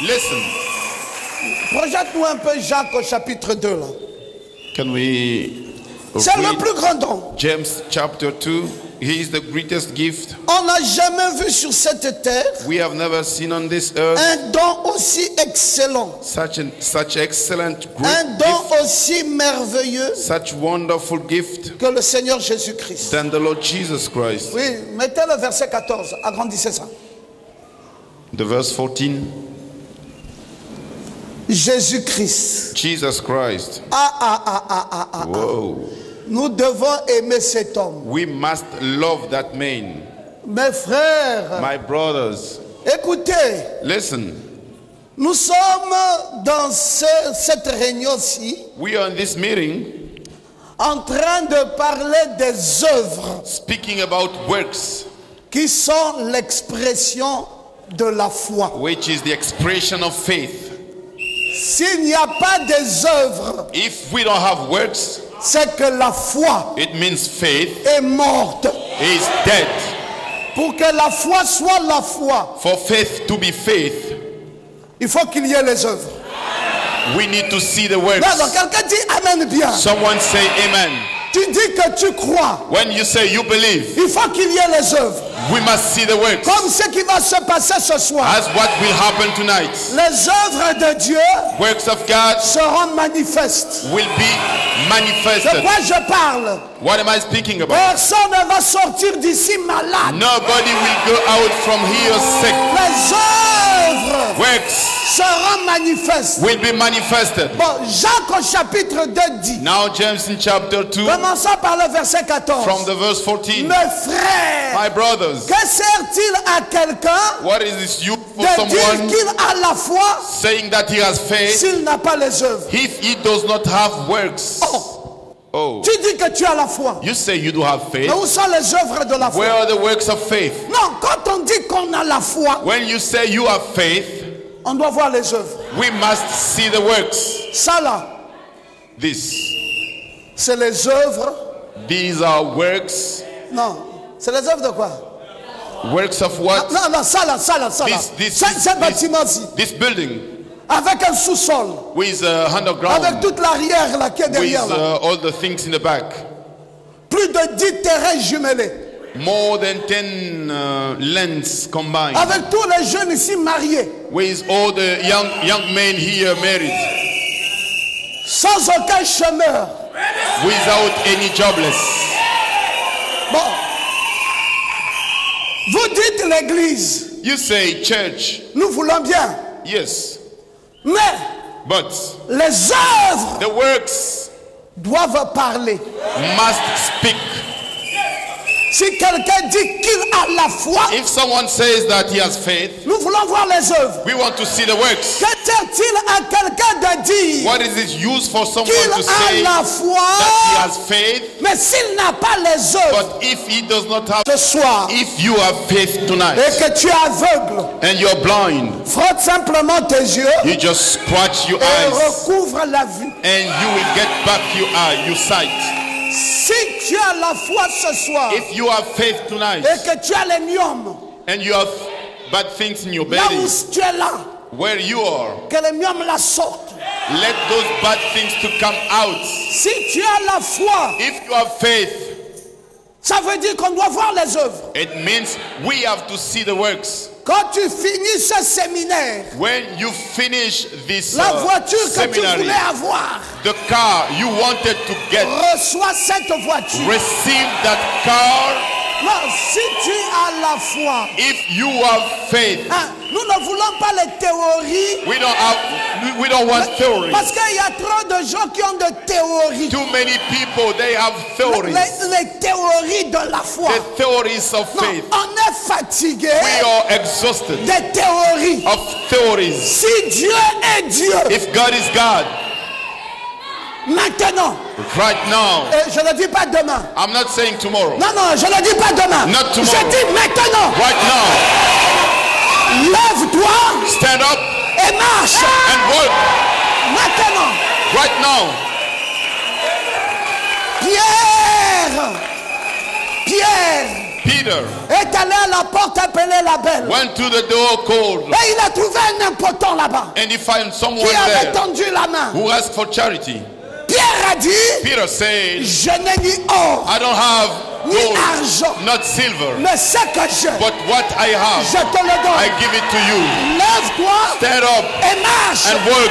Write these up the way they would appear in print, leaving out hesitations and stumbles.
Listen. Projette-nous un peu Jacques au chapitre 2 là. Can we C'est le read plus grand don. James chapter 2? He is the greatest gift. On n'a jamais vu sur cette terre We have never seen on this earth un don aussi excellent, such excellent un great don gift, aussi merveilleux such wonderful gift que le Seigneur Jésus-Christ. than the Lord Jesus Christ. Oui, mettez le verset 14, agrandissez ça. The verse 14. Jésus-Christ. Jesus Christ. Ah. Whoa. Nous devons aimer cet homme. We must love that man. Mes frères, My brothers, écoutez, listen. nous sommes dans cette réunion-ci We are in this meeting en train de parler des œuvres speaking about works, qui sont l'expression de la foi. which is the expression of faith. S'il n'y a pas des œuvres, If we don't have works, c'est que la foi it means faith est morte. is dead. Pour que la foi soit la foi, For faith to be faith, il faut qu'il y ait les œuvres. we need to see the Non, works. quelqu'un dit Amen bien. Someone say amen. Tu dis que tu crois. When you say you believe, Il faut qu'il y ait les œuvres. we must see the works. Comme ce qui va se passer ce soir. As what will happen tonight. Les œuvres de Dieu Works of God seront manifestes. will be De manifested. quoi je parle? What am I speaking about? Personne ne va sortir d'ici malade. Nobody will go out from here sick. Les œuvres Works seront manifestes. will be manifested. Bon, Jacques au chapitre 2 dit, Now James in chapter 2 commençons par le verset 14. from the verse 14. Mes frères, My brothers, que sert-il à quelqu'un what is this use for de dire someone qu'il a la foi saying that he has faith s'il n'a pas les œuvres? if he does not have works? Oh, Tu dis que tu as la foi. you say you do have faith. Mais où sont les œuvres de la Where foi? are the works of faith? Non, quand on dit qu'on a la foi, When you say you have faith, on doit voir les œuvres. we must see the works. Ça là, This, c'est les œuvres. these are works. Non, c'est les œuvres de quoi? Works of what? Non, ça là. Ce bâtiment-ci, This building avec un sous-sol, with avec underground, toute l'arrière là qui est with derrière là. all the things in the back. Plus de 10 terrains jumelés. More than 10 lands combined. Avec tous les jeunes ici mariés. With all the young men here married. Sans aucun chômeur. Without any jobless. Bon. Vous dites l'église. You say church. Nous voulons bien. Yes. Mais But les œuvres the works doivent parler. must speak. Si quelqu'un dit qu'il a la foi, If someone says that he has faith, nous voulons voir les œuvres. we want to see the works. Que sert-il à quelqu'un de dire What is it used for someone qu'il to a say la that he foi, has faith, mais s'il n'a pas les œuvres but if he does not have, ce soir, if you have faith et tonight que tu es aveugle, and you're blind, frotte simplement tes yeux you just scratch your et eyes recouvre la vue. and you will get back your sight. Si tu as la foi ce soir If you have faith tonight et que tu as les myomes, and you have bad things in your là où belly, tu es là, where you are, que les myomes la sortent. let those bad things to come out. Si tu as la foi, If you have faith, ça veut dire qu'on doit voir les œuvres. it means we have to see the works. Quand tu finis ce séminaire, When you finish this la voiture que tu seminary, voulais avoir, the car you wanted to get, reçois cette voiture. receive that car. Non, si tu as la foi, If you have faith, hein, nous ne voulons pas les théories. we don't want theory. Parce qu'il y a trop de gens qui ont de théories. Too many people, they have theories. Les théories de la foi. The theories of Non, faith. on est fatigué We are exhausted des théories. of theories. Si Dieu est Dieu, If God is God, maintenant, right now, et je ne dis pas demain. I'm not saying tomorrow, Non, je ne dis pas demain. Not Je tomorrow. dis maintenant. right now, Lève-toi stand up et marche. and work, Maintenant. right now. Pierre. Peter est allé à la porte appeler la belle. went to the door cold Et il a trouvé un impotent là-bas and he found someone qui avait there tendu la main. who asked for charity. Pierre a dit, Peter said, je n'ai ni or, I don't have ni gold, argent, not silver, mais ce que j'ai, but what I je have, te le I donne. give it to you. Lève-toi Stand up et marche. and work.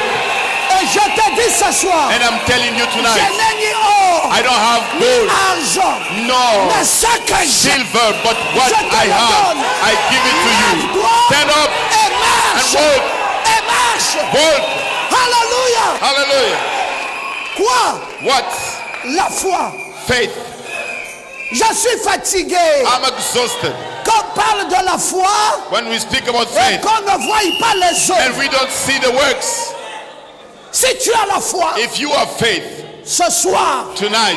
Et je te dis ce soir, And I'm telling you je tonight, n'ai ni or, I don't have ni gold, argent, no mais ce que j'ai, silver, but what je te I le have, donne. I give it to you. Lève-toi Stand up et marche. and work. Et marche. Work. Alléluia. Hallelujah. Quoi? What? La foi. Faith. Je suis fatigué. I'm exhausted. Quand on parle de la foi When we speak about et faith qu'on ne voit pas les and œuvres, we don't see the works, si tu as la foi, if you have faith ce soir, tonight,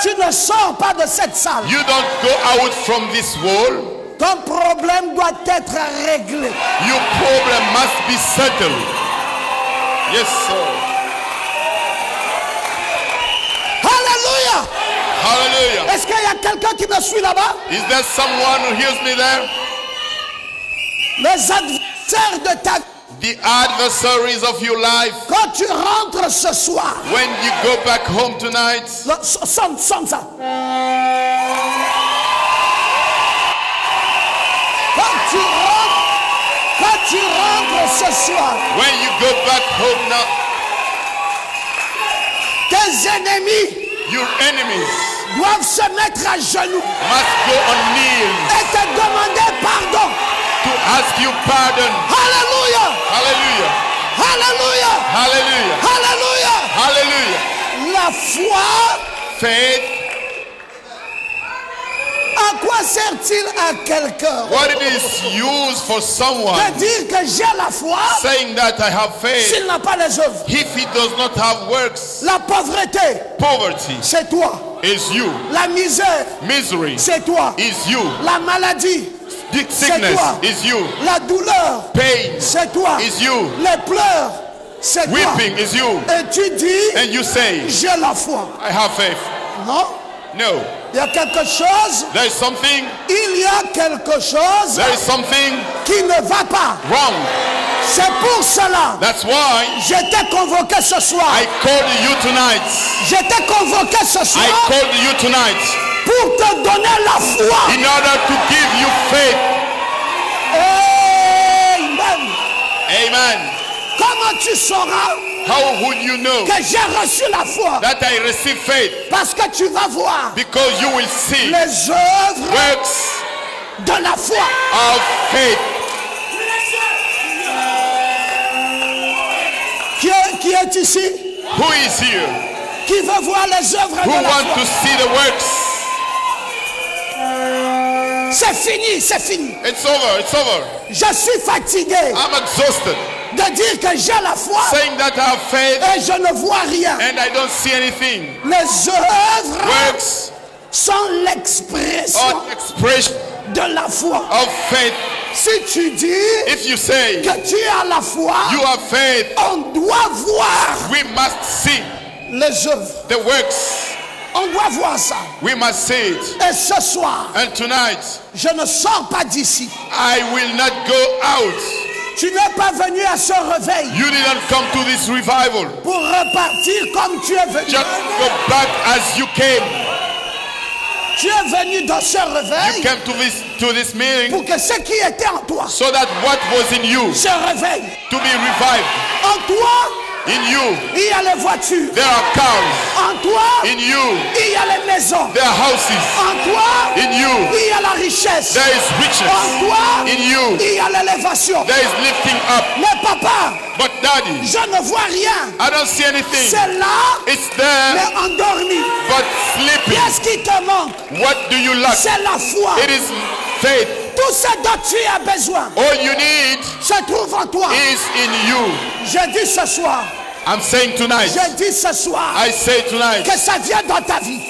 tu ne sors pas de cette salle. you don't go out from this wall. Ton problème doit être réglé. Your problem must be settled. Yes, sir. Alléluia. Hallelujah. Est-ce qu'il y a quelqu'un qui me suit là-bas? Is there someone who hears me there? Les adversaires de ta vie, The adversaries of your life. quand tu rentres ce soir, When you go back home tonight, sonne ça. Quand tu rentres ce soir, when you go back home now, tes ennemis your enemies doivent se mettre à genoux must go on knees et te demander pardon. to ask you pardon. Alléluia. Hallelujah. Alléluia. Hallelujah. Alléluia. Hallelujah. La foi, Faith, à quoi sert-il à quelqu'un what it is used for someone de dire que j'ai la foi saying that I have faith s'il n'a pas les œuvres? if he does not have works? La pauvreté, Poverty c'est toi. is you. La misère, Misery c'est toi. is you. La maladie, Sickness toi. is you. la douleur, Pain c'est toi. is you. Les pleurs, c'est toi. Weeping is you. Et tu dis, And you say, j'ai la foi. I have faith. Non? No. Il y a quelque chose, There is something, il y a quelque chose there is something qui ne va pas. wrong. C'est pour cela That's why je t'ai convoqué ce soir. I called you tonight. Je t'ai convoqué ce I soir called you tonight pour te donner la foi. in order to give you faith. Amen. Amen. Comment tu sauras How would you know que j'ai reçu la foi? that I receive faith? Parce que tu vas voir Because you will see les œuvres works de la foi. of faith. Qui est ici? Who is here? Qui veut voir les œuvres Who de la want to foi? see the works? C'est fini, c'est fini. It's over. It's over. Je suis fatigué I'm exhausted de dire que j'ai la foi saying that I have faith et je ne vois rien. and I don't see anything. Les œuvres Works sont l'expression or expression de la foi. of faith. Si tu dis If you say que tu as la foi, you have faith, on doit voir we must see les œuvres. the works. On doit voir ça. We must see it. Et ce soir, And tonight, je ne sors pas d'ici. I will not go out. Tu n'es pas venu à ce réveil You didn't come to this revival. pour repartir comme tu es venu. Just go back as you came. Tu es venu dans ce You réveil came to this meeting pour que ce qui était en toi so that what was in you se réveille. to be revived. En toi, In you, il y a les voitures. there are cars. En toi, In you, il y a les maisons. there are houses. En toi, In you, il y a la richesse. there is riches. En toi, In you, il y a l'élévation. there is lifting up. Mais papa, But daddy, je ne vois rien. I don't see anything. C'est là, It's there, mais endormi. but sleeping. Qu'est-ce qui te manque? What do you lack? C'est la foi. It is faith. Tout ce dont tu as besoin All you need se trouve en toi. is in you. Je dis ce soir, I'm saying tonight, je dis ce soir, I say tonight, que ça vienne dans ta vie.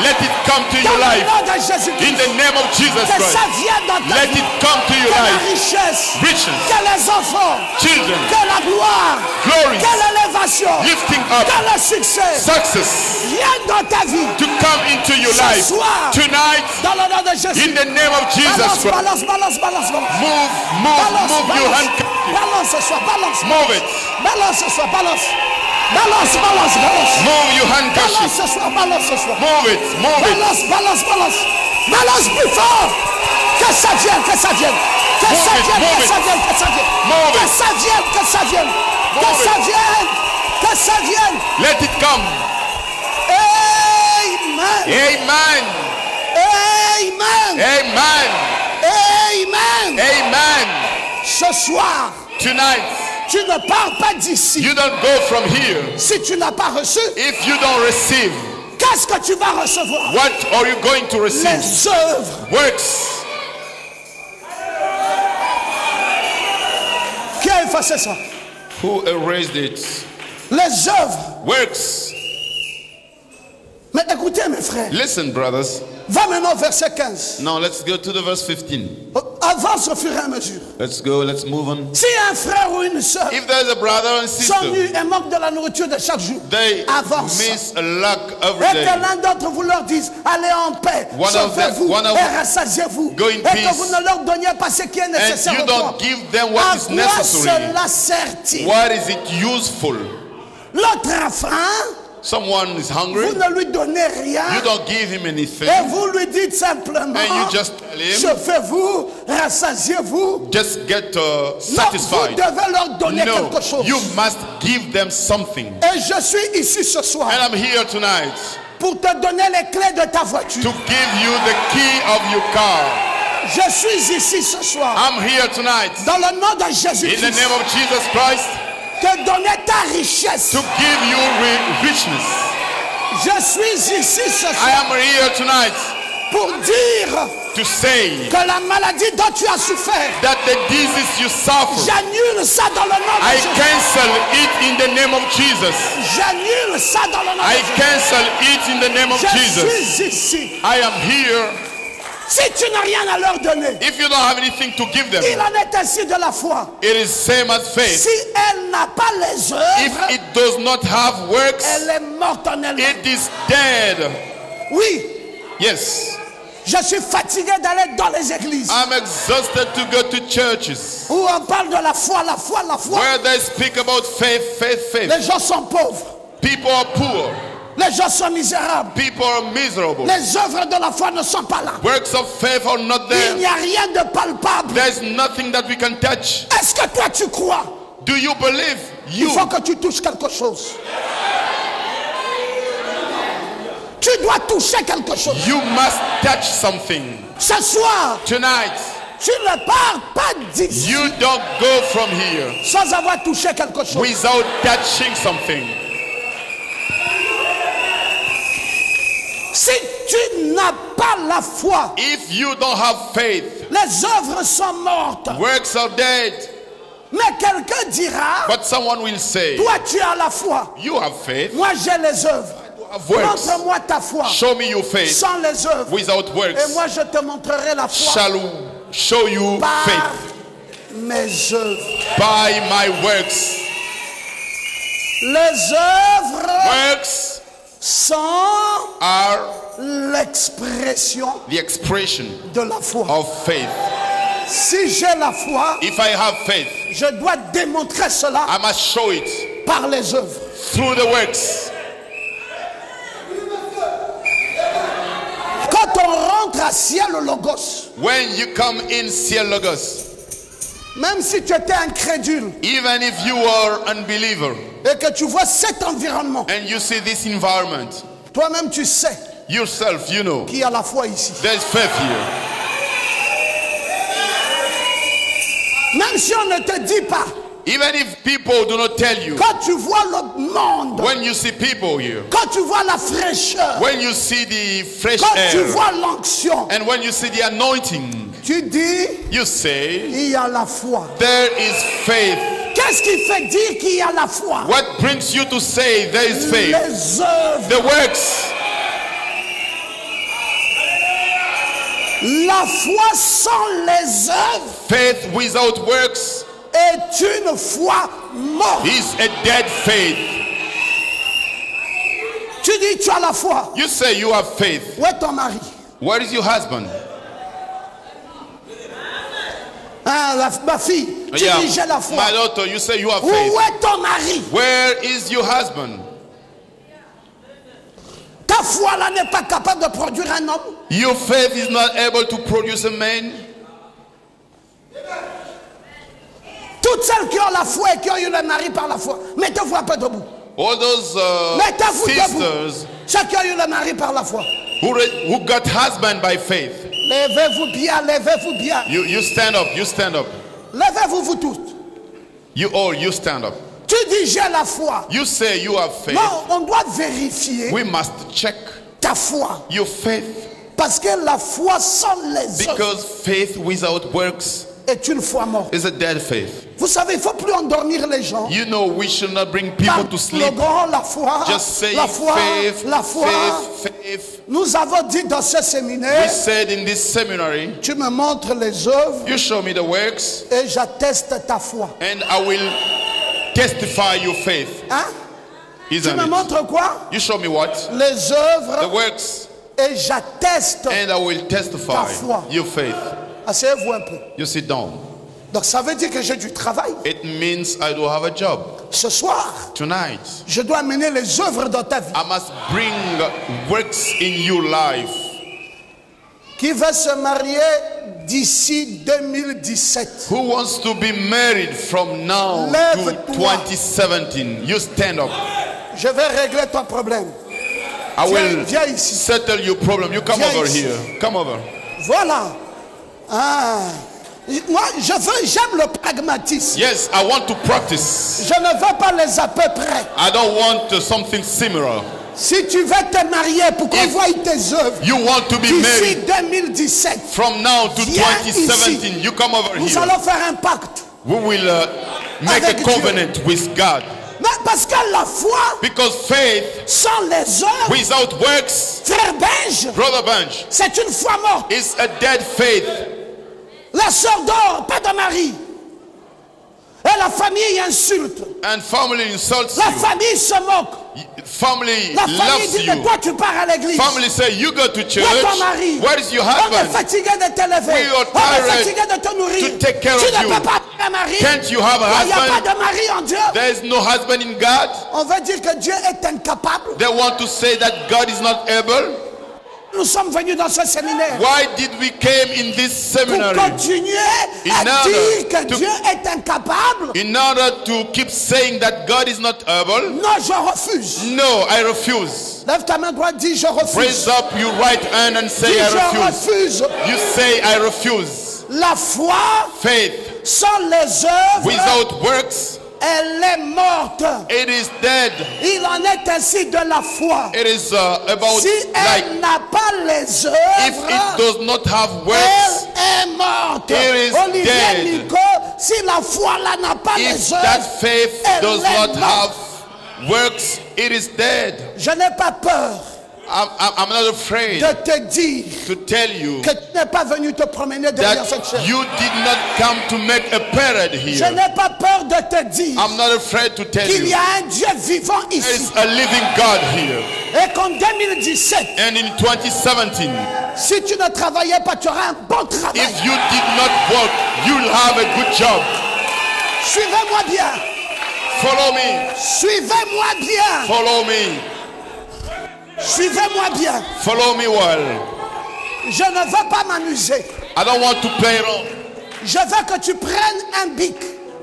let it come to Dans your le life. nom de In Jésus-Christ. the name of Jesus Que ça Christ, vienne dans ta let vie. it come to your Que la life. richesse, Riches, que les enfants, children, que la gloire, glory, que l'élévation, lifting up, que le succès success viennent dans ta vie. to come into your your life. soir, Tonight, dans le nom de Jésus. in the name of Jesus Balance, Christ. balance, balance, balance, balance. Move your handkerchief. Balance ce soir, balance. Move it. Balance ce soir, balance. Balance, balance, balance. Move your Balance handkerchief. ce soir, balance ce soir. Move it. Move it. Balance, balance, balance. Balance plus fort. Que ça vienne, que ça vienne. Que Move ça it, vienne, move que it. ça vienne, que ça vienne. Move Que it. ça vienne, que ça vienne. Que Move ça it. vienne. Que ça vienne. Let it come. Amen. Amen. Amen. Amen. Amen. Amen. Ce soir, Tonight, tu ne pars pas d'ici. you don't go from here Si tu n'as pas reçu, if you don't receive. qu'est-ce que tu vas recevoir? What are you going to receive? Les œuvres. Works. Qui a effacé ça? Who erased it? Les œuvres. Works. Mais écoutez mes frères, Listen, brothers. va maintenant au verset 15. Now let's go to the verse 15. Avance au fur et à mesure. Let's go. Let's move on. Si un frère ou une sœur If there's a brother and s'ennuie sister, et manque de la nourriture de chaque jour, they avance. miss a lack every Et day. que l'un d'entre vous leur dise, allez en paix, sauvez-vous one of et rassasiez-vous. go in Et que peace. vous ne leur donniez pas ce qui est And nécessaire you au corps. don't give them what À is quoi necessary. cela sert-il? What is it useful? L'autre a faim, Someone is hungry. vous ne lui donnez rien. You don't give him anything. Et vous lui dites simplement, And you just tell him, chauffez-vous, rassasiez-vous. just get Non, vous satisfied. devez leur donner No, quelque chose. you must give them something. Et je suis ici ce soir And I'm here tonight pour te donner les clés de ta voiture. to give you the key of your car. Je suis ici ce soir I'm here tonight dans le nom de in the Jésus-Christ name of Jesus Christ te donner ta richesse. to give you richness. Je suis ici ce I soir am here tonight pour dire to say que la maladie dont tu as souffert, that the disease you suffer, j'annule ça dans le nom de I Jésus. cancel it in the name of Jesus. J'annule ça dans le nom I de Jésus. cancel it in the name of Je Jesus. suis ici. I am here. Si tu n'as rien à leur donner, If you don't have anything to give them, il en est ainsi de la foi. it is same as faith. Si elle n'a pas les If œuvres, it does not have works, elle est morte en elle-même. it is dead. Oui, Yes, je suis fatigué d'aller dans les églises I'm exhausted to go to churches où on parle de la foi, la foi, la foi. where they speak about faith, faith, faith. Les gens sont pauvres, People are poor. les gens sont misérables. People are miserable. Les œuvres de la foi ne sont pas là. Works of faith are not Il n'y there. a rien de palpable. There's nothing that we can touch. Est-ce que toi tu crois? Do you believe? Il You. faut que tu touches quelque chose. Tu dois toucher quelque chose. You must touch something. Ce soir, Tonight, tu ne pars pas d'ici you don't go from here sans avoir touché quelque chose. without touching something. Si tu n'as pas la foi, If you don't have faith, les œuvres sont mortes. works are dead. Mais quelqu'un dira, But someone will say, toi tu as la foi, you have faith, moi j'ai les œuvres. you have works. Montre-moi ta foi Show me your faith sans les œuvres. without Et works. moi je te montrerai la foi Shall show you par faith mes œuvres. by my works. Les œuvres Works sont are l'expression the expression de la foi. of faith. Si j'ai la foi, If I have faith, je dois démontrer cela I must show it par les œuvres. through the works. Quand on rentre à Ciel Logos, When you come in Ciel Logos, même si tu étais incrédule even if you are unbeliever et que tu vois cet environnement, and you see this environment, toi-même tu sais yourself, you know, qu'il y a la foi ici. there's faith here. Même si on ne te dit pas, Even if people do not tell you, quand tu vois le monde, when you see people here, quand tu vois la fraîcheur, when you see the fresh quand tu air, vois l'onction, and when you see the anointing, tu dis, you say, il y a la foi. there is faith. Qu'est-ce qui fait dire qu'il y a la foi? What brings you to say there is faith? Les œuvres. The works. La foi sans les œuvres Faith without works est une foi morte. is a dead faith. Tu dis tu as la foi. You say you have faith. Où est ton mari? Where is your husband? Hein, ma fille, tu dis j'ai la foi. My daughter, you say you have Où faith. est ton mari? Where is your husband? Ta foi là n'est pas capable de produire un homme. Your faith is not able to produce a man. Toutes celles qui ont la foi et qui ont eu le mari par la foi, mettez-vous un peu debout. All those Mettez-vous debout. sisters Ceux qui ont eu le mari par la foi. who got husband by faith. Levez-vous bien, levez-vous bien. You stand up, you stand up. Levez-vous vous tous. You stand up. Tu dis j'ai la foi. You say you have faith. Non, on doit vérifier We must check ta foi. your faith. Parce que la foi sans les œuvres Because faith without works est une foi morte. is a dead faith. Vous savez, il ne faut plus endormir les gens. You know we should not bring people to sleep. Slogan, la foi, Just saying la foi, faith, la foi. faith. Nous avons dit dans ce We séminaire, said in this seminary, tu me montres les œuvres you show me the works et j'atteste ta foi. and I will testify your faith. Hein? Tu Isn't me it? montres quoi? You show me what? Les The œuvres works, et j'atteste. and I will testify Ta foi. your faith. Asseyez-vous un peu. You sit down. Donc ça veut dire que j'ai du travail. It means I do have a job. Ce soir, Tonight, je dois amener les œuvres dans ta vie. I must bring works in your life. Qui va se marier d'ici 2017? Who wants to be married from now Lève-toi. to 2017? You stand up. Je vais régler ton problème. I will Viens ici. settle your problem. You come Viens over ici. here. Come over. Voilà. Ah. Moi, j'aime le pragmatisme. Yes, I want to practice. Je ne veux pas les à peu près. I don't want something similar. Si tu veux te marier pour qu'on If voie tes œuvres You want to be d'ici married 2017, from now to Viens 2017. ici. You come over nous here. allons faire un pacte. We will make a Avec Dieu. covenant with God. Mais parce que la foi Because faith sans les œuvres, without works, frère Benj, Brother Bunch, c'est une foi morte. is a dead faith. La sœur dort, pas de mari. Et la famille insulte. And family insults La you. famille se moque. Family La famille loves dit, mais you. toi tu pars à l'église. Family say you go to Où est church. ton mari? Where is your On est husband? fatigué de t'élever. We are On est tired fatigué de te nourrir. to take care Tu of ne you. peux pas avoir un mari. Can't you have a Il n'y a pas husband? de mari en Dieu. There is no husband in God. On veut dire que Dieu est incapable. They want to say that God is not able. Nous sommes venus dans ce séminaire Why did we came in this pour seminary? continuer à In order dire que to- Dieu est incapable. In order to keep saying that God is not able? Non, je refuse. No, I refuse. Lève ta main droite, dis je refuse. Raise up your right hand and say Dis I je refuse. refuse. You say I refuse. La foi Faith sans les œuvres, without works, elle est morte. it is dead. Il en est ainsi de la foi. It is about Si like elle n'a pas les if œuvres, it does not have works, elle est morte. It is Olivier dead. Nico, si la foi là n'a pas if les that œuvres, faith elle does est not morte. have works, it is dead. Je n'ai pas peur I'm not afraid de te dire to tell you que tu n'es pas venu te promener derrière cette that chaise. you did not come to make a parade Je here. n'ai pas peur de te dire I'm not afraid to tell qu'il y you a un Dieu vivant there ici is a living God here. et qu'en 2017, And in 2017, si tu ne travaillais pas, tu auras un bon travail. if you did not work, you'll have a good job. Suivez-moi bien. Follow me. Suivez-moi bien. Follow me. Suivez-moi bien. Follow me well. Je ne veux pas m'amuser. I don't want to play around. Je veux que tu prennes un bic.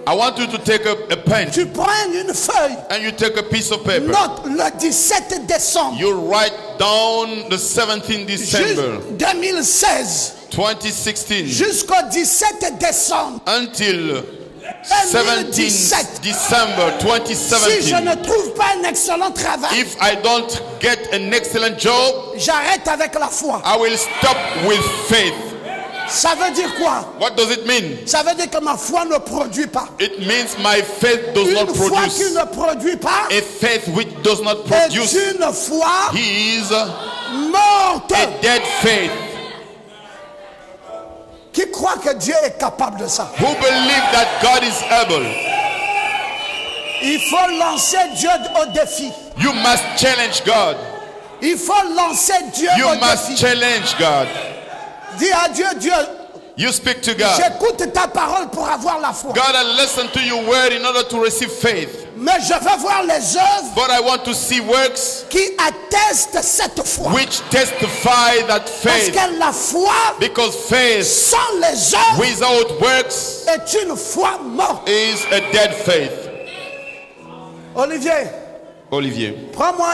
I want you to take a pen Tu prennes une feuille. and you take a piece of paper. Note le 17 décembre. You write down the 17th December 2016 2016 jusqu'au 17 décembre until 17th 2017. December Si je 2017. ne trouve pas un excellent travail, If I don't get an excellent job, j'arrête avec la foi. I will stop with faith. Ça veut dire quoi? What does it mean? Ça veut dire que ma foi ne produit pas. It means my faith does not Une foi qui produce. ne produit pas A faith which does not est produce une foi is a morte. dead faith. Qui croit que Dieu est capable de ça? Who believe that God is able? Il faut lancer Dieu au défi. You must challenge God. Il faut lancer Dieu You au must défi. challenge God. Dis à Dieu, Dieu, You speak to God. j'écoute ta parole pour avoir la foi. God, I listen to your word in order to receive faith. Mais je veux voir les œuvres But I want to see works qui attestent cette foi. which testify that Parce faith. que la foi Because faith sans les œuvres without works est une foi morte. is a dead faith. Olivier, Olivier, prends-moi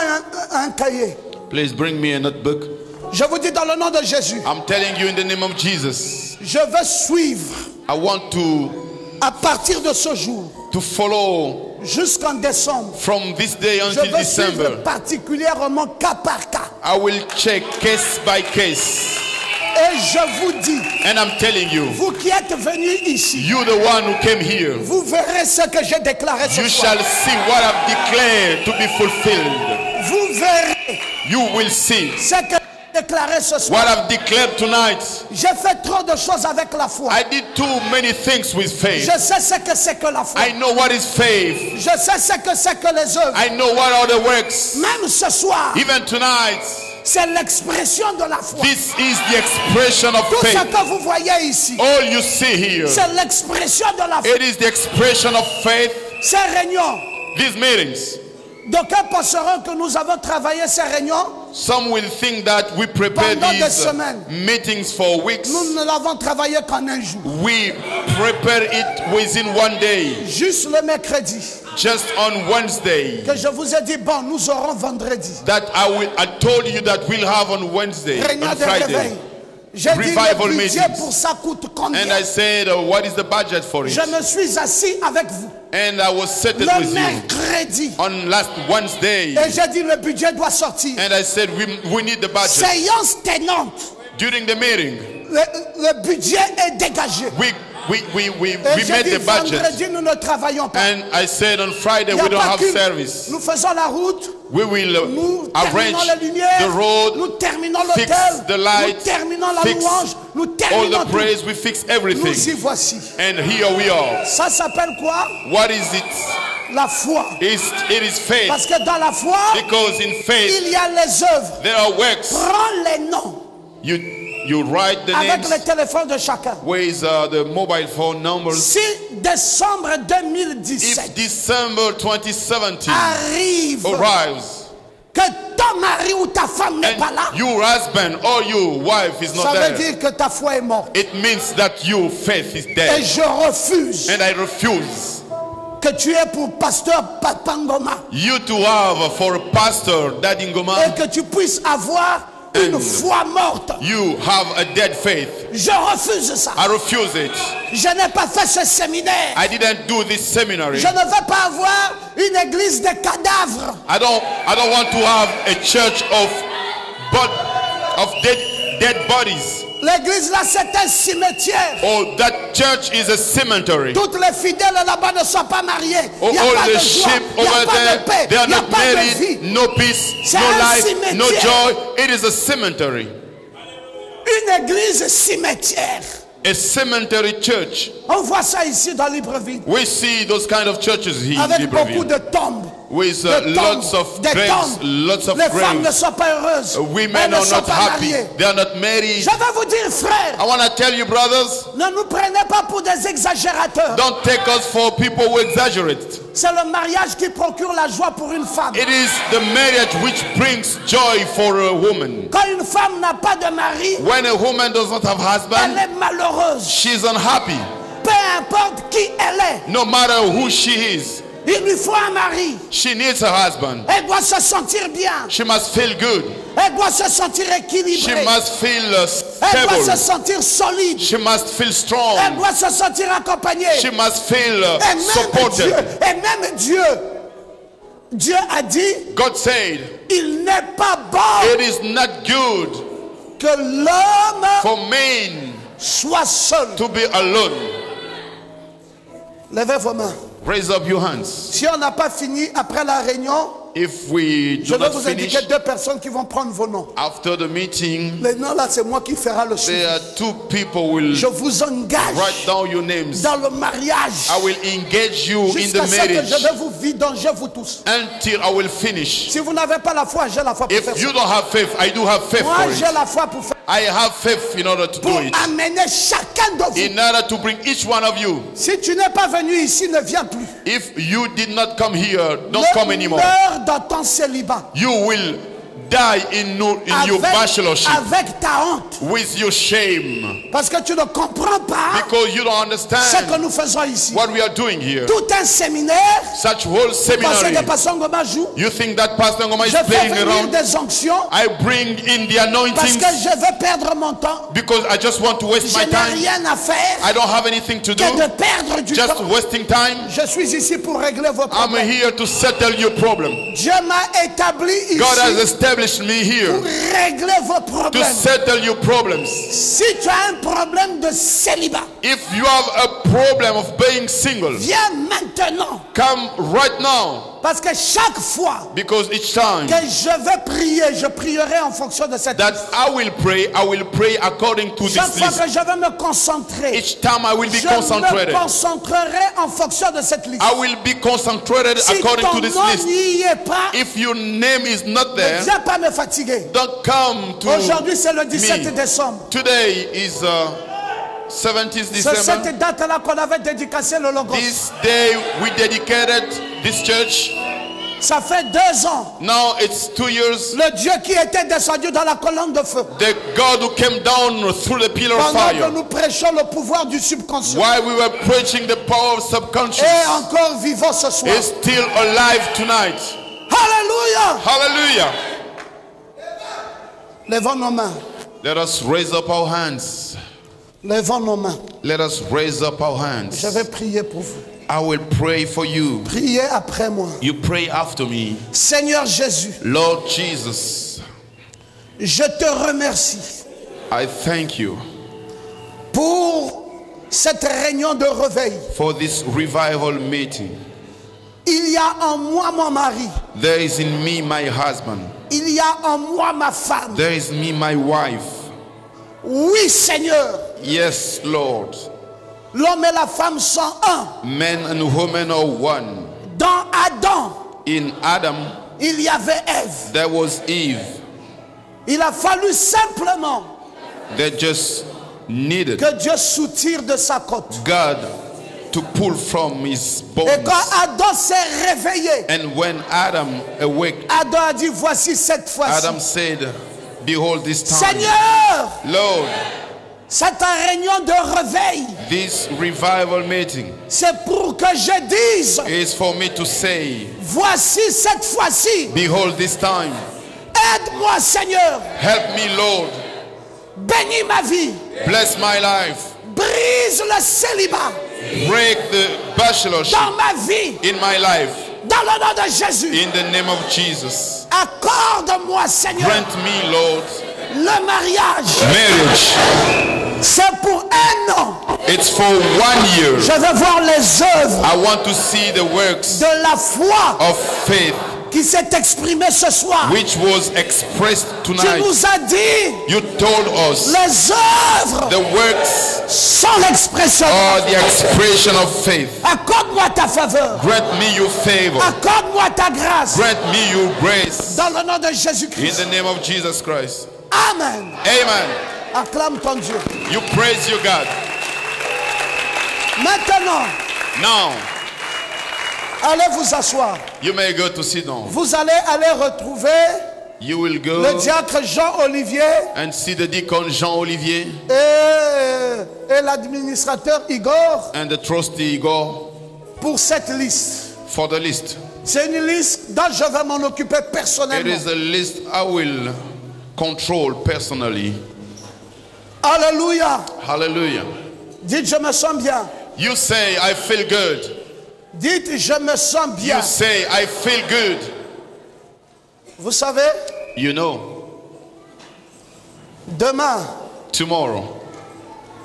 un cahier. please bring me a notebook. Je vous dis dans le nom de Jésus, I'm telling you in the name of Jesus, je veux suivre I want à partir de ce jour to follow jusqu'en décembre. from this day Je until veux suivre December. particulièrement cas par cas. I will check case by case. Et je vous dis, And I'm telling you, vous qui êtes venus ici, you the one who came here, vous verrez ce que j'ai déclaré ce you soir. shall see what I've declared to be fulfilled. Vous verrez You will see ce que j'ai déclaré ce soir. what I've declared tonight. J'ai fait trop de choses avec la foi. I did too many things with faith. Je sais ce que c'est que la foi. I know what is faith. Je sais ce que c'est que les œuvres. I know what are the works. Même ce soir, Even tonight, c'est l'expression de la foi. this is the expression of Tout ce faith. que vous voyez ici, All you see here, c'est l'expression de la foi. it is the expression of faith. Ces réunions, These meetings, d'aucuns penseront que nous avons travaillé ces réunions. some will think that we prepare Pendant des these semaines. meetings for weeks. Nous ne l'avons travaillé qu'en un jour. We prepare it within one day, Juste le mercredi. just on Wednesday. Que je vous ai dit, bon, nous aurons vendredi. That I told you that we'll have on Wednesday, Réunion on de réveil. Friday. J'ai dit, Revival le budget meetings. pour ça coûte combien? And I said, what is the budget for it? Je me suis assis avec vous And I was seated le with you mercredi. on last Wednesday. Et j'ai dit, le budget doit sortir. And I said, we need the budget. Séance tenante. During the meeting, Le budget est dégagé. we Et j'ai made dit, the budget. vendredi, nous ne travaillons pas. And I said on Friday, Il y a we don't pas have qu'une- service. Nous faisons la route. We will Nous arrange terminons la lumière, the nous road, terminons fix l'hôtel, the nous light, terminons la fix louange, nous all terminons the tout. praise, we fix Nous y everything. voici. And here we are. Ça s'appelle quoi? What is it? La foi. It is faith. Parce que dans la foi, Because in faith, il y a les œuvres. there are works. Prends les noms You write the avec names le téléphone de chacun. with the mobile phone numbers. Si décembre If 2017 December 2017 arrive arrives que ton mari ou ta femme n'est pas là, and your husband or your wife is ça not veut there, dire que ta foi est morte. it means that your faith is Et dead. je refuse And I refuse que tu aies pour pasteur Papangoma you to have for a pastor, Daddy et Ngoma, que tu puisses avoir une And- foi morte. you have a dead faith. Je refuse ça. I refuse it. Je n'ai pas fait ce séminaire. I didn't do this seminary. Je ne veux pas avoir une église de cadavres. I don't want to have a church of dead bodies. L'église là, c'est un cimetière. Oh, that church is a cemetery. Toutes les fidèles là-bas ne sont pas mariés. Oh, Il n'y a all pas the de joie, sheep il n'y a over pas there, de paix, they are il n'y a not pas de married, vie. no peace, C'est no un life, no cimetière. joy. It is a cemetery. Une église cimetière. A cemetery church. On voit ça ici dans Libreville. We see those kind of churches here in Avec beaucoup Libreville. de tombes. With De lots tombes, of des graves, tombes. lots of Les femmes ne graves. sont pas heureuses. Women Elles ne are sont not pas happy. mariées. They are not married. Je vais vous dire, frère, I want to tell you, brothers, ne nous prenez pas pour des exagérateurs. don't take us for people who exaggerate. C'est le mariage qui procure la joie pour une femme. It is the marriage which brings joy for a woman. Quand une femme n'a pas de mari, When a woman does not have elle husband, est malheureuse. she's unhappy. Peu importe qui elle est, No matter who she is, il lui faut un mari. she needs a husband. Elle doit se sentir bien. She must feel good. Elle doit se sentir She équilibrée. must feel Elle doit se stable. sentir solide. She must feel Elle strong. doit se sentir accompagnée. She must feel Et même Dieu, Dieu a dit, God said, il n'est pas bon it is not good que l'homme for men soit seul. to be alone. Levez vos mains. Raise up your hands. Si on n'a pas fini après la réunion, if we Je do vais not vous finish indiquer deux personnes qui vont prendre vos noms. after the meeting, Les noms là, c'est moi qui ferai le suivi. there are 2 people will Je vous engage write down your names. dans le mariage I will engage you in jusqu'à the ce que marriage je vais vous vidanger vous tous. until I will finish. Si vous n'avez pas la foi, j'ai la foi pour faire If you ça. don't have faith, I do have faith Moi, for j'ai it. la foi pour faire, I have faith in order to do pour it. amener chacun de vous. In order to bring each one of you. Si tu n'es pas venu ici, ne viens plus. If you did not come here, don't come anymore. Meurs dans ton célibat. You will die in your bachelorship Avec ta honte. with your shame. Parce que tu ne comprends pas Because you don't ce que understand nous faisons ici. what we are doing here. Tout un séminaire, Such whole parce que seminary. Pasteur Ngoma joue. You think that Pastor Ngoma is Je fais playing venir around? des onctions I bring in the parce anointings que je veux perdre mon temps. because I just want to waste Je my n'ai time. rien à faire I don't have anything to do. que de perdre du Just temps. wasting time. Je suis ici pour régler vos I'm problèmes. here to settle your problem. Dieu m'a établi ici God has established me here pour régler vos to problèmes. settle your problems. Si tu as un problème de célibat, If you have a problem of being single, viens maintenant. come right now. Parce que chaque fois Because each time que je vais prier, je prierai en fonction de cette that liste. I will pray according to Chaque this fois list. que je vais me concentrer, Each time I will be je me concentrated. concentrerai en fonction de cette liste. I will be concentrated Si according ton to this nom list. n'y est pas, If your name is not ne there, viens pas me fatiguer. don't come to Aujourd'hui, c'est le 17 me. décembre. Today is 17th C'est December. cette date-là qu'on avait dédicacé le logo. This day we dedicated this church. Ça fait 2 ans. Now it's 2 years. Le Dieu qui était descendu dans la colonne de feu. The God who came down through the pillar of Pendant que fire. nous prêchons le pouvoir du subconscient. While we were preaching the power of subconscious, Et encore vivant ce soir. is still alive tonight. Alléluia. Hallelujah. Levons nos mains. Let us raise up our hands. Levons nos mains. Let us raise up our Je hands. vais prier pour vous. I will pray for you. Priez après moi. You pray after me. Seigneur Jésus, Lord Jesus, je te remercie I thank you pour cette réunion de réveil. for this revival meeting. Il y a en moi mon mari. There is in me my husband. Il y a en moi ma femme. There is me my wife. Oui, Seigneur. Yes, Lord. L'homme et la femme sont un. Men and women are one. Dans Adam, In Adam, il y avait Ève. there was Eve. Il a fallu simplement They just needed que Dieu soutire de sa côte. God to pull from his Et bones. quand Adam s'est réveillé, And when Adam awake, Adam a dit, voici cette fois-ci. Adam said, behold this time. Seigneur, Lord, cette réunion de réveil, this revival meeting c'est pour que je dise, is for me to say, voici cette fois-ci. behold this time. Aide-moi, Seigneur. Help me, Lord. Bénis ma vie. Bless my life. Brise le célibat Break the bachelorship dans ma vie. in my life. Dans le nom de Jésus. In the name of Jesus. Accorde-moi, Seigneur, Grant me, Lord, le mariage. marriage. C'est pour 1 an. It's for 1 year. Je veux voir les œuvres I want to see the works de la foi of faith qui s'est exprimée ce soir. which was expressed Tu tonight. nous as dit, You told us les œuvres the works sont l'expression. are the expression of faith. Accorde-moi ta faveur. Grant me your favor. Accorde-moi ta grâce. Grant me your grace. Dans le nom de In Jésus-Christ. the name of Jesus Christ. Amen. Amen. Acclame ton Dieu. You praise your God. Maintenant, Now, allez vous asseoir. you may go to sit down. Vous allez aller retrouver You will le go diacre Jean-Olivier and see the deacon Jean-Olivier et l'administrateur Igor and the trustee Igor pour cette liste. for the list. C'est une liste dont je vais m'en occuper It personnellement. is a list I will control personally. Alléluia. Hallelujah. Dites, je me sens bien. You say, I feel good. Dites, je me sens bien. You say, I feel good. Vous savez, You know, demain, tomorrow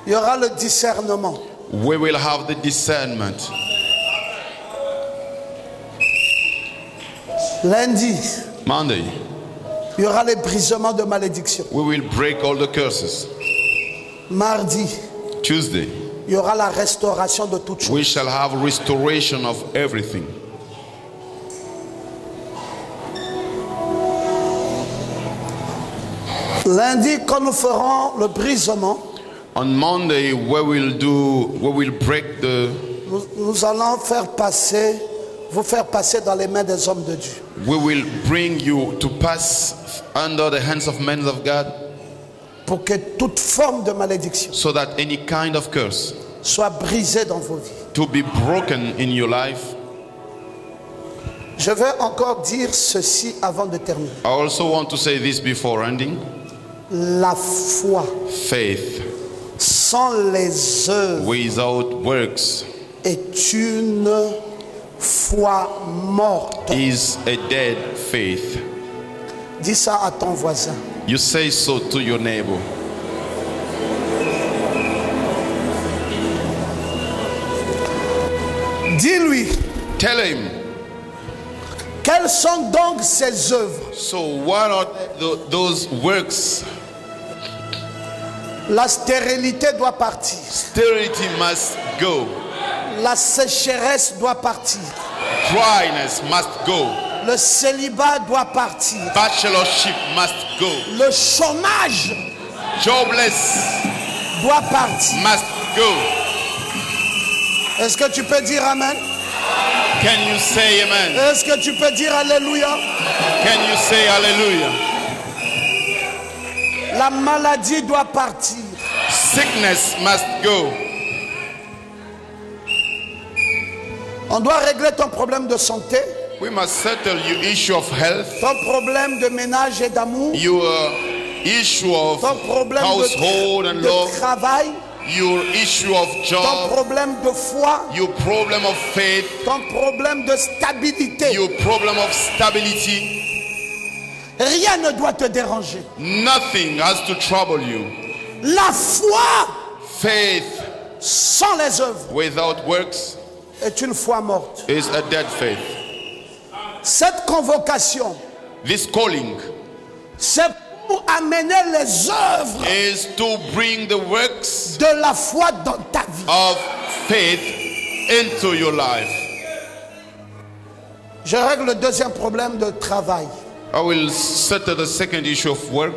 il y aura le discernement. we will have the discernment. Lundi, Monday, il y aura les brisements de malédiction. we will break all the curses. Mardi, Tuesday, il y aura la restauration de toutes choses. we shall have restoration of everything. Lundi, quand nous ferons le brisement, On Monday, we will break the, nous allons vous faire passer dans les mains des hommes de Dieu. we will bring you to pass under the hands of men of God, Pour que toute forme de malédiction so that any kind of curse soit brisée dans vos vies. to be broken in your life. Je vais encore dire ceci avant de terminer. I also want to say this before ending. La foi Faith sans les œuvres without works est une foi morte. is a dead faith. Dis ça à ton voisin. You say so to your neighbor. Dis-lui, Tell him. quelles sont donc ces œuvres? So what are those works? La stérilité doit partir. Sterility must go. La sécheresse doit partir. Dryness must go. Le célibat doit partir. Bachelorship must go. Le chômage Jobless doit partir. must go. Est-ce que tu peux dire Amen? Can you say amen? Est-ce que tu peux dire Alléluia? Can you say hallelujah? La maladie doit partir. Sickness must go. On doit régler ton problème de santé, We must settle your issue of health, ton problème de ménage et d'amour, your issue of ton problème household and de love, travail, your issue of ton job, problème de foi, your problem of faith, ton problème de stabilité. your problem of stability. Rien ne doit te déranger. Nothing has to trouble you. La foi Faith sans les œuvres without works est une foi morte. is a dead faith. Cette convocation, This calling c'est pour amener les œuvres is to bring the works de la foi dans ta vie. of faith into your life. Je règle le deuxième problème de travail. I will settle the second issue of work.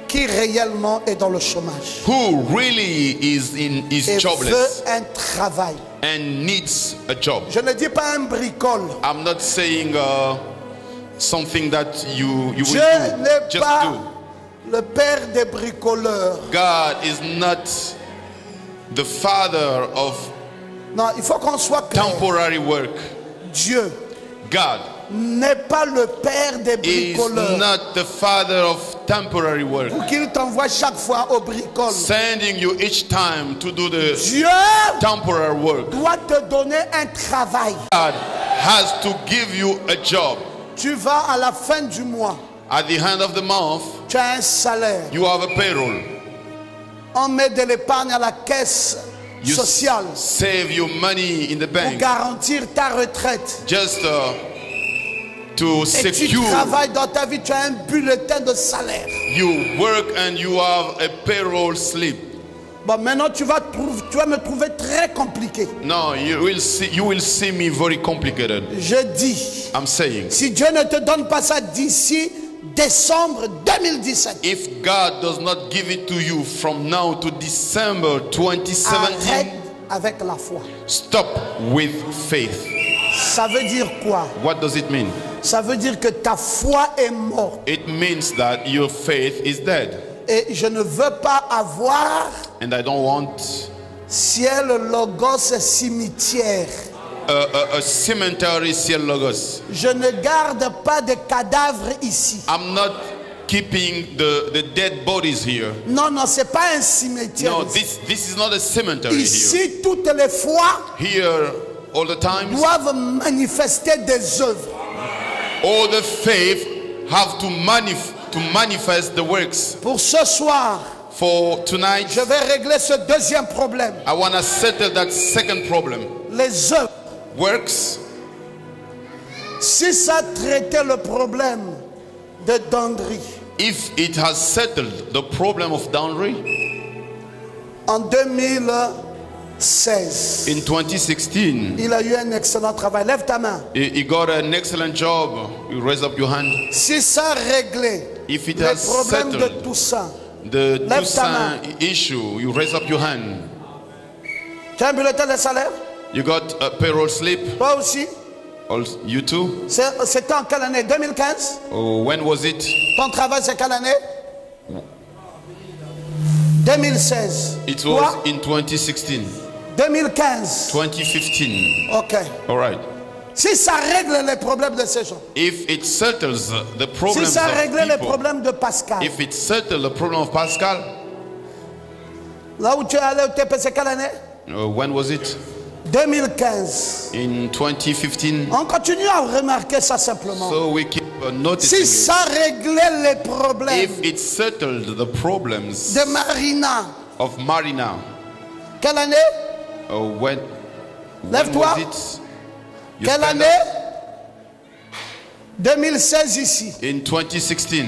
Qui réellement est dans le chômage Who really is et jobless veut un travail. and needs a job? Je ne dis pas un bricole. I'm not saying something that you will Dieu do. n'est Just pas do. le père des bricoleurs. God is not the father of Non, il faut qu'on soit clair. temporary work. Dieu God n'est pas le père des is bricoleurs. not the father of temporary work, Pour qu'il t'envoie chaque fois au bricole. sending you each time to do the Dieu temporary work. doit te donner un travail. God has to give you a job. Tu vas à la fin du mois. At the end of the month, Tu as un salaire. you have a payroll. On met de l'épargne à la caisse You sociale save your money in the pour bank garantir ta retraite. just to Et tu secure. travailles dans ta vie, tu as un bulletin de salaire. You work and you have a payroll slip. Bon, maintenant tu vas me trouver très compliqué. No, you will see me very complicated. Je dis, I'm saying, si Dieu ne te donne pas ça d'ici décembre 2017, if God does not give it to you from now to December arrête 2017, avec la foi. stop with faith. Ça veut dire quoi? What does it mean? Ça veut dire que ta foi est morte. It means that your faith is dead. Et je ne veux pas avoir And I don't want ciel, logos, cimetière. a cemetery ciel logos. Je ne garde pas de cadavres ici. I'm not keeping the dead bodies here. Non, non, c'est pas un cimetière. No, this is not a cemetery here. Ici, toutes les fois Here, all the times, doivent manifester des œuvres. all the faith have to manifest the works. Pour ce soir, For tonight, je vais régler ce deuxième problème. I want to settle that second problem. Les œuvres Works Si ça traitait le problème de Dandry, if it has settled the problem of dowry en 2016, in 2016, il a eu un excellent travail. Lève ta main. he got an excellent job. You raise up your hand. Si ça réglait If it le has problème de settled Toussaint, the Lève ta Toussaint issue, you raise up your hand. tu as un bulletin de salaire? You got a payroll slip. Toi aussi? Also, you too. C'était en quelle année? 2015? Oh, when was it? Ton travail c'est quelle année? 2016. It Toi? was in 2016, 2015. 2015. Ok. All right. Si ça règle les problèmes de ces gens, If it settles the si problems ça règle of les people, problèmes de Pascal, if it settles the problem of Pascal, là où tu es allé au TP, c'est quelle année? when was it? 2015. In 2015. On continue à remarquer ça simplement. So we keep noticing Si it. ça réglait les problèmes If it settled the problems de Marina, of Marina, quelle année? when Lève-toi. was it? You Quelle stand année? up. 2016 ici. In 2016.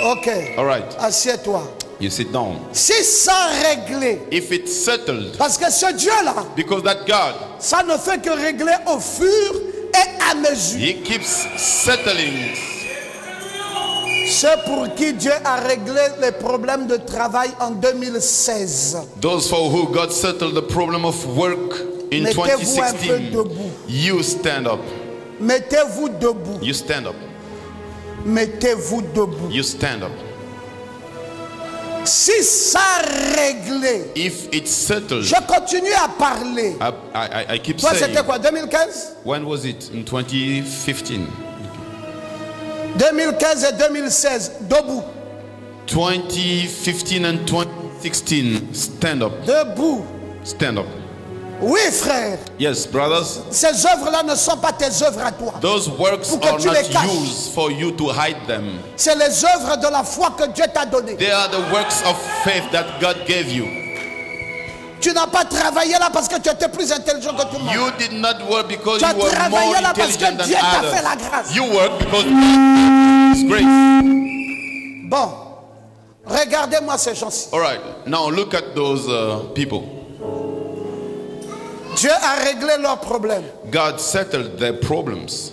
Ok. All right. Assieds-toi. You sit down. Si ça réglait, If it settled, parce que ce Dieu-là, because that God, ça ne fait que régler au fur et à mesure. He keeps settling. Ceux pour qui Dieu a réglé les problèmes de travail en 2016. Those for who God settled the problem of work in Mettez-vous un peu 2016, debout. you stand up. Mettez-vous debout. You stand up. Mettez-vous debout. You stand up. Si ça réglé, If it settled, je continue à parler. I keep Toi, saying. c'était quoi, 2015? When was it? In 2015. 2015 et 2016, debout. 2015 and 2016. Stand up. Debout. Stand up. Oui, frère. Yes, brothers. Ces œuvres-là ne sont pas tes œuvres à toi. Those works Pour que are tu not les caches. used for you to hide them. C'est les œuvres de la foi que Dieu t'a données. They are the works of faith that God gave you. Tu n'as pas travaillé là parce que tu étais plus intelligent que tout le monde. You did not work because Tu as you were more travaillé là parce que intelligent than Dieu t'a fait la others. grâce. You work because His grace. Bon, regardez-moi ces gens-ci. All right. Now look at those people. Dieu a réglé leurs problèmes. God settled their problems.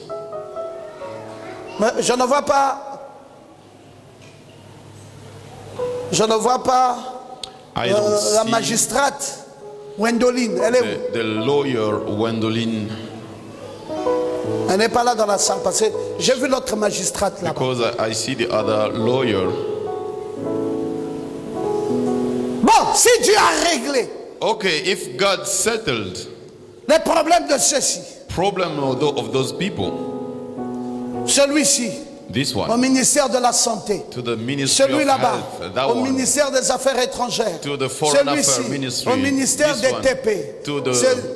Mais je ne vois pas. Je ne vois pas I don't la see magistrate Wendoline. Elle est où? the lawyer Wendoline, Elle n'est pas là dans la salle parce que j'ai vu l'autre magistrate là-bas. because I see the other lawyer. Bon, si Dieu a réglé Okay, if God settled les problèmes de ceux-ci, problem of those people, celui-ci, this au one, ministère de la Santé, to the ministry celui of là-bas, health, that au one, ministère des Affaires étrangères, to the foreign celui-ci, affairs ministry, au ministère this des one, TP, to the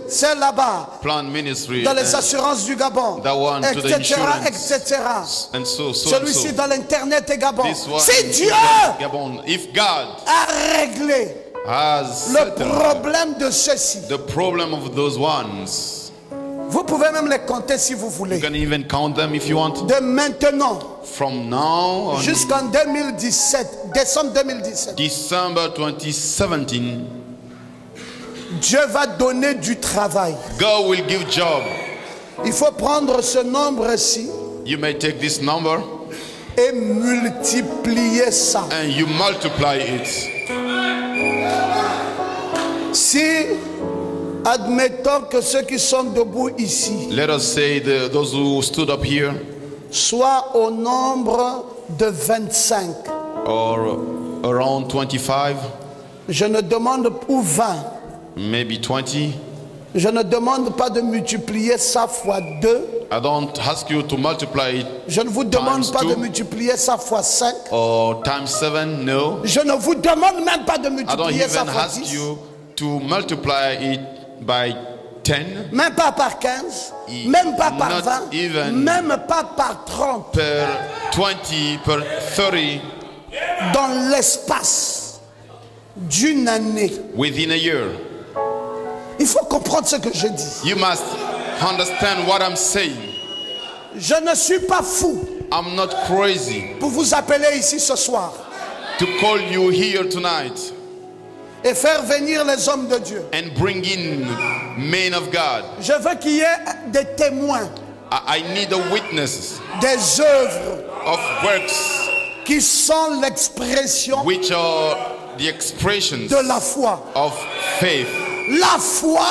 c'est là-bas, plant ministry, dans les and, assurances du Gabon, that one to the etc., insurance, etc. and so Celui-ci and so. dans l'Internet et Gabon. This one, Si Dieu Gabon, if God a réglé has le settled problème de ceux-ci, the problem of those ones, vous pouvez même les compter si vous you voulez. can even count them if you want. De maintenant From now on, jusqu'en 2017, décembre 2017, December 2017, Dieu va donner du travail. God will give job. Il faut prendre ce nombre-ci You may take this number et multiplier ça. and you multiply it. Si, admettons que ceux qui sont debout ici Let us say those who stood up here, soient au nombre de 25. or around 25, Je ne demande ou 20. maybe 20. Je ne demande pas de multiplier ça fois 2. I don't ask you to multiply it Je ne vous demande Times pas de two. multiplier ça fois 5. or times 7. No. Je ne vous demande même pas de I don't multiplier ça even fois ask 10. you to multiply it by 10 Même pas par 15. Même pas par Not 20. even Même pas par 30. per 20, per 30 Dans l'espace d'une année. within a year. Il faut comprendre ce que je dis. You must understand what I'm saying. Je ne suis pas fou I'm not crazy pour vous appeler ici ce soir to call you here tonight et faire venir les hommes de Dieu. and bring in men of God. Je veux qu'il y ait des témoins, I need a witness des œuvres of works qui sont l'expression which are the expressions de la foi. of faith. La foi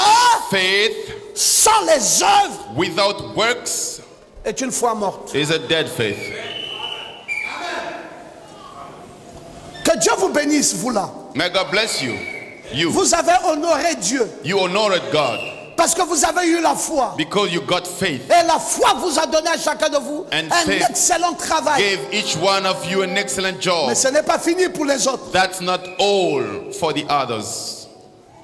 Faith sans les œuvres without works est une foi morte. is a dead faith. Que Dieu vous bénisse, vous là. May God bless you. You Vous avez honoré Dieu honored God parce que vous avez eu la foi. because you got faith. Et la foi vous a donné à chacun de vous And un faith excellent travail. Gave each one of you an excellent job. Mais ce n'est pas fini pour les autres. That's not all for the others.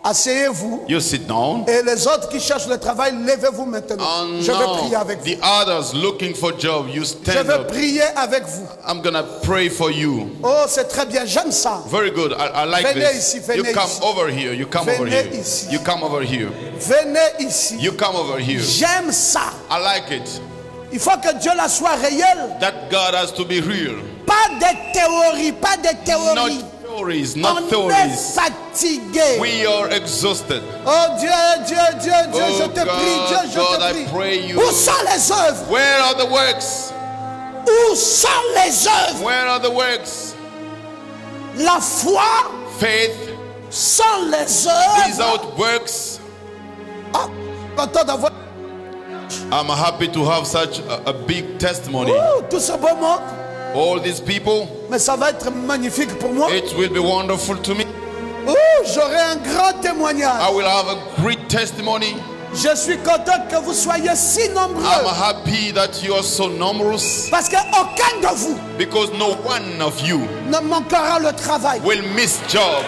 Asseyez-vous. You sit down. Et les autres qui cherchent le travail, levez-vous maintenant. Oh, Je vais no. prier avec vous. The others looking for job, you Je stand vais up. prier avec vous. I'm gonna pray for you. Oh, c'est très bien. J'aime ça. Very good. I like Venez this. ici, venez You come ici. over here. You come over Venez here. ici. You come over here. Venez ici. You come over here. J'aime ça. I like it. Il faut que Dieu la soit réelle. That God has to be real. Pas des théories. Pas des théories. Not theories. On Not est theories. fatigué. We are exhausted. Oh Dieu, Dieu, Dieu, Dieu, Oh, je te prie, Dieu, je God, te I prie. pray you. Où sont les œuvres? Where are the works? Où sont les œuvres? Where are the works? La foi Faith sans les œuvres. without works. Ah, content d'avoir I'm happy to have such a big testimony. tout ce beau monde. All these people, Mais ça va être magnifique pour moi. it will be wonderful to me. J'aurai un grand témoignage. I will have a great testimony. Je suis content que vous soyez si nombreux. I'm happy that you are so numerous Parce qu'aucun de vous because no one of you ne manquera le travail. will miss job.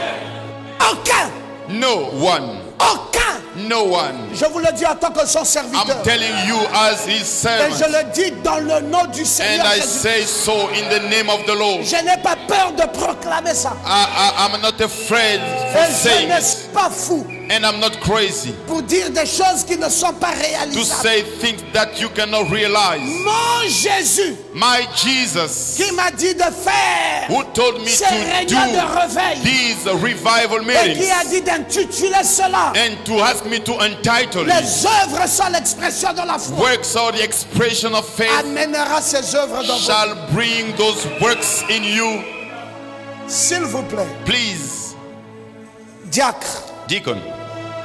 Aucun. No one. Aucun. No one. Je vous le dis en tant que son I'm serviteur. telling you as his Et servant. je le dis dans le nom du And Seigneur I Jésus. say so in the name of the Lord. Je n'ai pas peur de proclamer ça. I'm not afraid for Et je saying ne it. suis pas fou And I'm not crazy pour dire des choses qui ne sont pas to réalisables. say things that you cannot realize. Mon Jésus My Jesus, qui m'a dit de faire who told me ces to réunions de do réveil these revival et qui a meetings dit d'intituler cela. and to ask me to entitle it, Les œuvres sont l'expression de la foi. works are the expression of faith, Amènera ces œuvres dans vous. shall bring those works in you. S'il vous plaît, Please, diacre, deacon,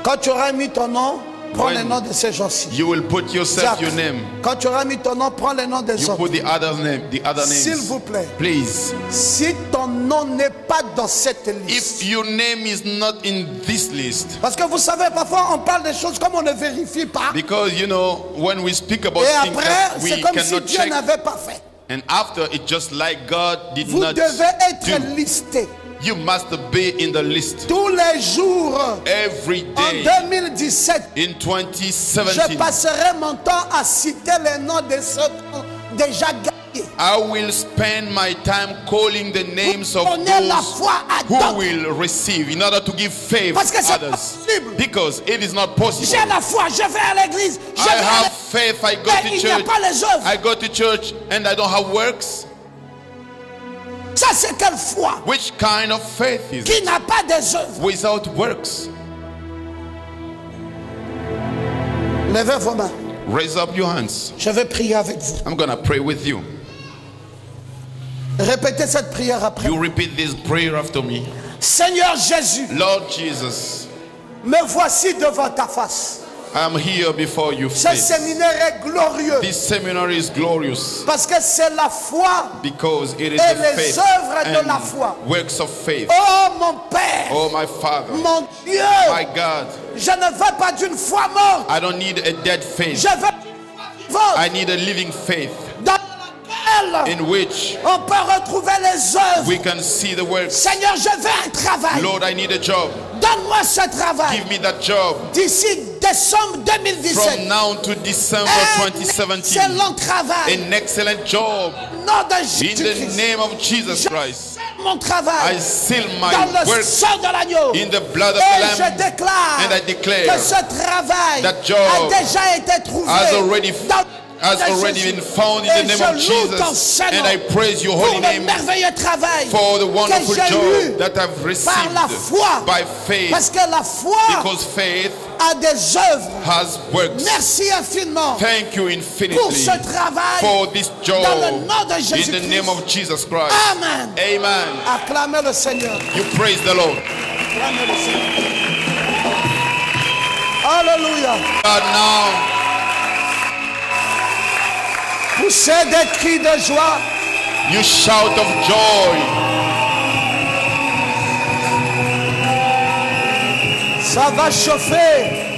quand tu auras mis ton nom, prends When les noms de ces gens-ci. you will put yourself Diacre, your name. quand tu auras mis ton nom, prends les noms des You autres. put the other name, the other S'il names. vous plaît, Please, si ton nom n'est pas dans cette liste, if your name is not in this list, parce que vous savez, parfois on parle des choses comme on ne vérifie pas. because you know when we speak about Et things après, that c'est we comme si cannot Dieu check, n'avait pas fait. and after it's just like God did Vous not devez être do. listé You must be in the list tous les jours. every En day. 2017, In je 2017, passerai mon temps à citer les noms de ceux qui ont déjà gagné. I will spend my time calling the names of Donnez la those foi à who d'autres. will receive in order to give faith Parce que to c'est pas others. possible. Because it is not possible. J'ai la foi, je vais à l'église, je I vais à have faith, I go l'église. to Il n'y a church. pas les œuvres. I go to church and I don't have works. Ça, c'est quelle foi Which kind of faith is it? qui n'a pas des œuvres? Without works. Levez vos mains. Raise up your hands. Je vais prier avec vous. I'm going to pray with you. Répétez cette prière après. You repeat this prayer after me. Seigneur Jésus, Lord Jesus, me voici devant ta face. I'm here before you. Ce séminaire est glorieux This seminary is glorious parce que c'est la foi because it is et the les faith œuvres de and la foi. works of faith. Oh mon Père, Oh my Father, mon Dieu, my God, je ne veux pas d'une foi morte, I don't need a dead faith. je veux d'une foi I vivante need a living faith dans laquelle in which on peut retrouver les œuvres. we can see the works. Seigneur, je veux un travail. Lord, I need a job. Donne-moi ce travail. Give me that job. D'ici décembre 2017. From now to December Un 2017. excellent travail. An excellent job. Nom de In the Jésus-Christ. name of Jesus Je Christ. fais mon travail I seal my dans le work sang de l'agneau. in the blood of Et the je Lamb. déclare And I declare que ce travail that job a déjà été trouvé has already dans has de already Jésus. been found in Et the name je of loue ton Jesus. Saint-Nom And I praise your pour holy le name merveilleux travail for the wonderful que j'ai eu job that I've par la received foi. by faith. Parce que la foi Because faith a des œuvres. has works. Merci infiniment Thank you pour infinitely ce travail for this job dans le nom de in the Jésus-Christ. name of Jesus Christ. Amen. Amen. Acclamez le Seigneur. You praise the Lord. Acclamez le Seigneur. Alléluia. God, now Poussez des cris de joie. you shout of joy. Ça va chauffer.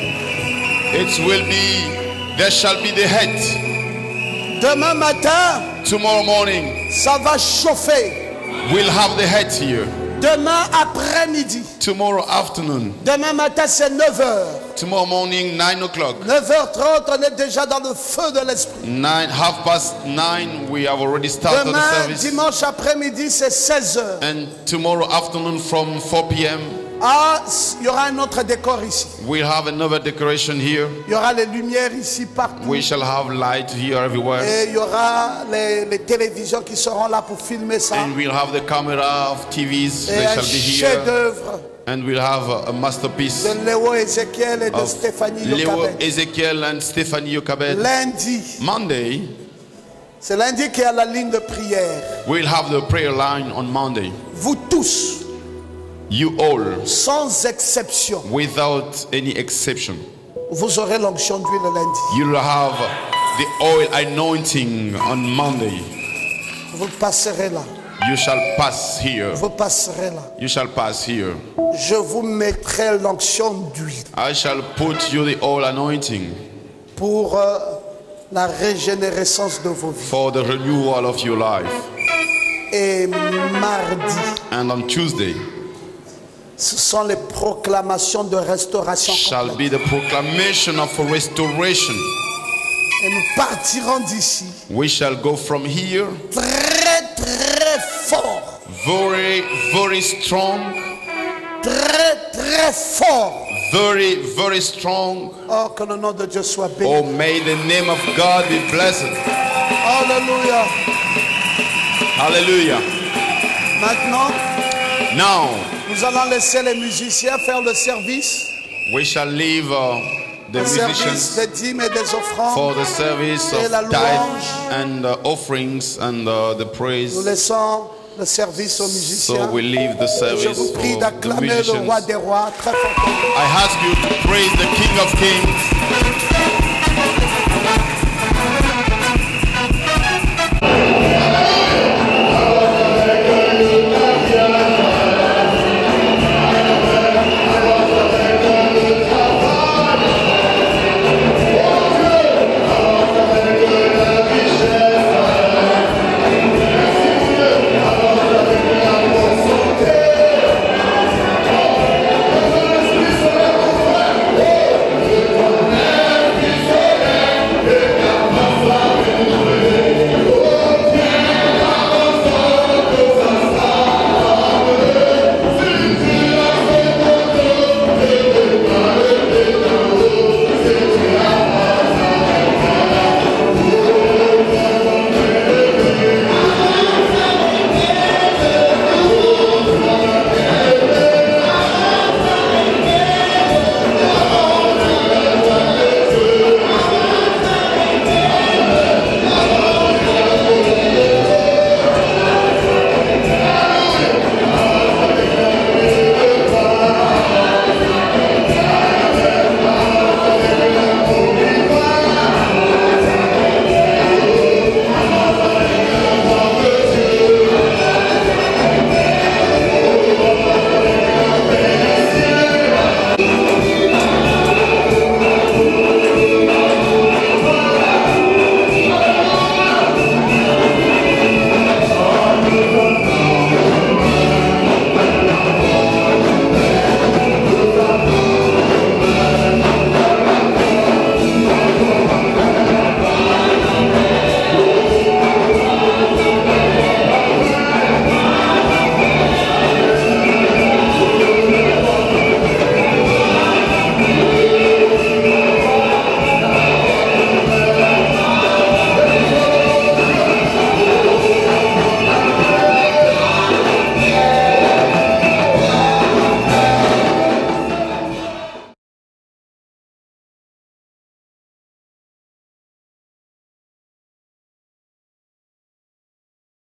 It will be, there shall be the head. Demain matin, Tomorrow morning, ça va chauffer. we'll have the head here. Demain après-midi. Tomorrow afternoon, Demain matin, c'est 9h. tomorrow morning, 9 o'clock. 9h30, on est déjà dans le feu de l'esprit. 9:30, we have already started the Demain, service. dimanche après-midi, c'est 16h. And tomorrow afternoon from 4 p.m., Ah, il y aura un autre décor ici. we'll have another decoration here. Il y aura les lumières ici partout. We shall have light here everywhere. Et il y aura les télévisions qui seront là pour filmer ça. And we'll have the camera of TVs. Et They un shall be here. chef-d'œuvre And we'll have a masterpiece de Léo Ézéchiel et de of Stéphanie Leo Yokabet. Ezekiel and Stephanie Yokabet. Lundi, Monday, c'est lundi qu'il y a la ligne de prière. we'll have the prayer line on Monday. Vous tous, You all, sans exception, without any exception, vous aurez l'onction d'huile le lundi. you'll have the oil anointing on Monday. Vous passerez là. You shall pass here. Vous passerez là. You shall pass here. Je vous mettrai l'onction d'huile I shall put you the oil anointing pour la régénérescence de vos vies. for the renewal of your life. Et mardi, And on Tuesday ce sont les proclamations de restauration shall complète. be the proclamation of restoration. Et nous partirons d'ici We shall go from here très très fort. very, very strong, Très très fort. very, very strong. Oh, que le nom de Dieu soit béni. Oh, may the name of God be blessed. Alléluia. Hallelujah. Maintenant, Now, nous allons laisser les musiciens faire le service. we shall leave the Le service musicians des dîmes et des offrandes. for the service Et la of tithe louange. and offerings and the praise. Nous laissons le service aux musiciens. So we leave the Je service vous for prie the d'acclamer le roi musicians. des rois très fortement. I ask you to praise the King of Kings.